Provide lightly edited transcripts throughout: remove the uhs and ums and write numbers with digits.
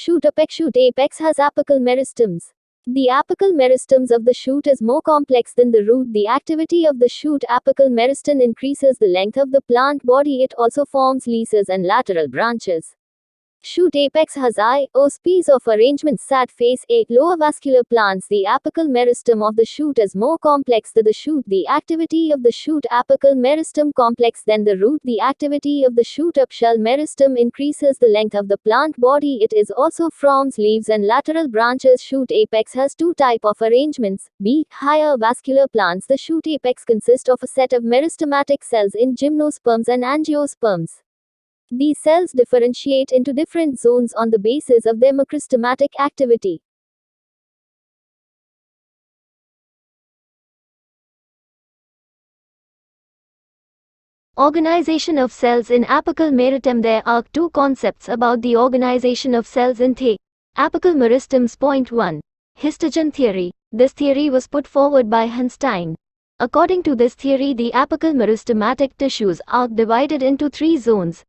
Shoot apex. Shoot apex has apical meristems. The apical meristems of the shoot is more complex than the root. The activity of the shoot apical meristem increases the length of the plant body. It also forms leases and lateral branches. Shoot apex has I/O species of arrangement. Sad face. Lower vascular plants. The apical meristem of the shoot is more complex than the shoot. The activity of the shoot apical meristem complex than the root. The activity of the shoot upshell meristem increases the length of the plant body. It is also forms leaves and lateral branches. Shoot apex has two types of arrangements. B. Higher vascular plants. The shoot apex consists of a set of meristematic cells in gymnosperms and angiosperms. These cells differentiate into different zones on the basis of their meristemmatic activity. Organization of cells in apical meristem. There are two concepts about the organization of cells in the apical meristems. Point 1. Histogen theory. This theory was put forward by Einstein. According to this theory, the apical meristematic tissues are divided into three zones.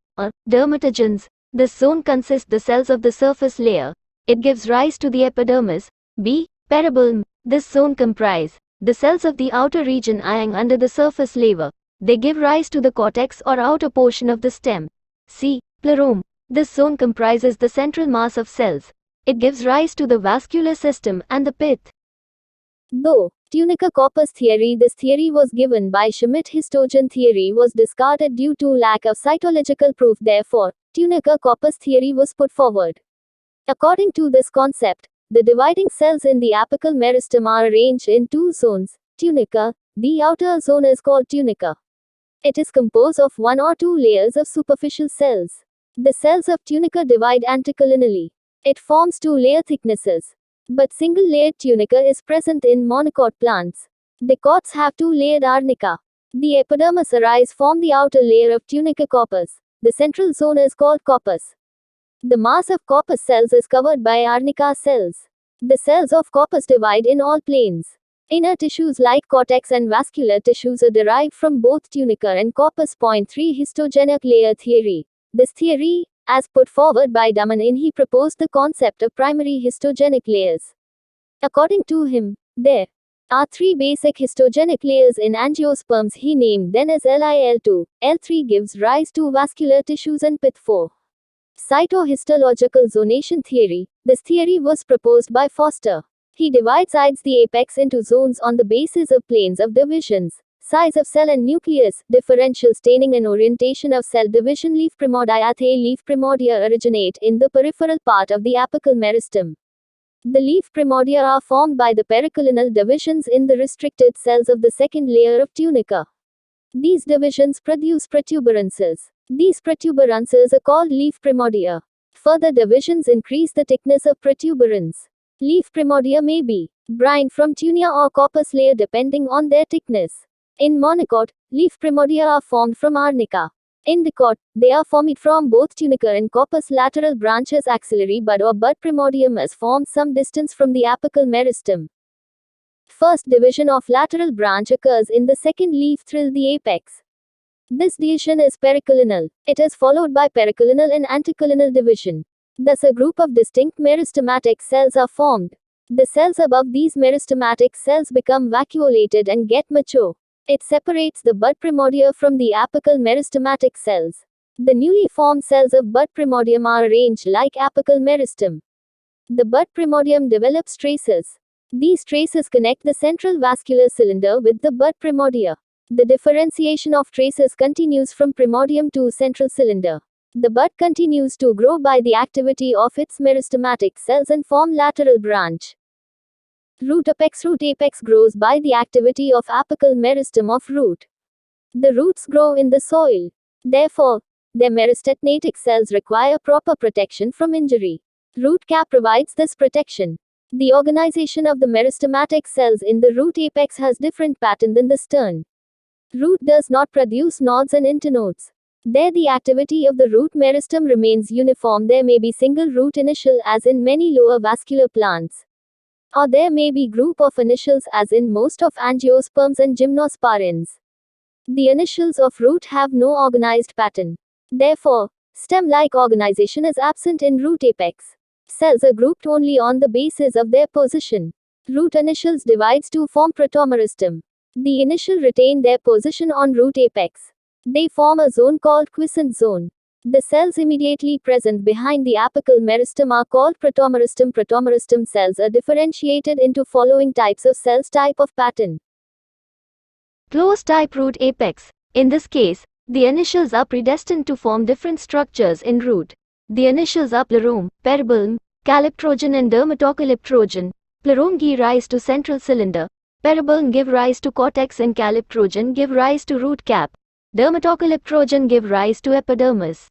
Dermatogens. This zone consists the cells of the surface layer. It gives rise to the epidermis. B. Peribulum. This zone comprise the cells of the outer region lying under the surface layer. They give rise to the cortex or outer portion of the stem. C. Plerome. This zone comprises the central mass of cells. It gives rise to the vascular system and the pith. Though Tunica corpus theory. This theory was given by Schmidt. Histogen theory was discarded due to lack of cytological proof. Therefore, Tunica corpus theory was put forward. According to this concept, the dividing cells in the apical meristem are arranged in two zones. Tunica. The outer zone is called tunica. It is composed of one or two layers of superficial cells. The cells of tunica divide anticlinally. It forms two-layer thicknesses. But single-layered tunica is present in monocot plants. The cots have two-layered arnica. The epidermis arise from the outer layer of tunica corpus. The central zone is called corpus. The mass of corpus cells is covered by arnica cells. The cells of corpus divide in all planes. Inner tissues like cortex and vascular tissues are derived from both tunica and corpus. Point 3. Histogenic layer theory. This theory, as put forward by Dumanin, he proposed the concept of primary histogenic layers. According to him, there are three basic histogenic layers in angiosperms. He named them as Li, L2, L3 gives rise to vascular tissues and pith. 4. Cytohistological zonation theory. This theory was proposed by Foster. He divides the apex into zones on the basis of planes of divisions, size of cell and nucleus, differential staining and orientation of cell division. Leaf primordia. The leaf primordia originate in the peripheral part of the apical meristem. The leaf primordia are formed by the periclinal divisions in the restricted cells of the second layer of tunica. These divisions produce protuberances. These protuberances are called leaf primordia. Further divisions increase the thickness of protuberance. Leaf primordia may be brine from tunia or corpus layer depending on their thickness. In monocot, leaf primordia are formed from arnica. In dicot, they are formed from both tunica and corpus. Lateral branches. Axillary bud or bud primordium is formed some distance from the apical meristem. First division of lateral branch occurs in the second leaf through the apex. This division is periclinal. It is followed by periclinal and anticlinal division. Thus a group of distinct meristematic cells are formed. The cells above these meristematic cells become vacuolated and get mature. It separates the bud primordia from the apical meristematic cells. The newly formed cells of bud primordium are arranged like apical meristem. The bud primordium develops traces. These traces connect the central vascular cylinder with the bud primordia. The differentiation of traces continues from primordium to central cylinder. The bud continues to grow by the activity of its meristematic cells and form lateral branch. Root apex. Root apex grows by the activity of apical meristem of root. The roots grow in the soil. Therefore, their meristematic cells require proper protection from injury. Root cap provides this protection. The organization of the meristematic cells in the root apex has different pattern than the stern. Root does not produce nodes and internodes. There the activity of the root meristem remains uniform. There may be single root initial as in many lower vascular plants. Or there may be group of initials as in most of angiosperms and gymnosperms. The initials of root have no organized pattern. Therefore, stem-like organization is absent in root apex. Cells are grouped only on the basis of their position. Root initials divides to form protomeristem. The initial retain their position on root apex. They form a zone called quiescent zone. The cells immediately present behind the apical meristem are called protomeristem. Protomeristem cells are differentiated into following types of cells. Type of pattern. Closed type root apex. In this case, the initials are predestined to form different structures in root. The initials are plerome, peribulum, calyptrogen and dermatocalyptrogen. Plerome give rise to central cylinder. Peribulum give rise to cortex and calyptrogen give rise to root cap. Dermatocalyptrogen give rise to epidermis.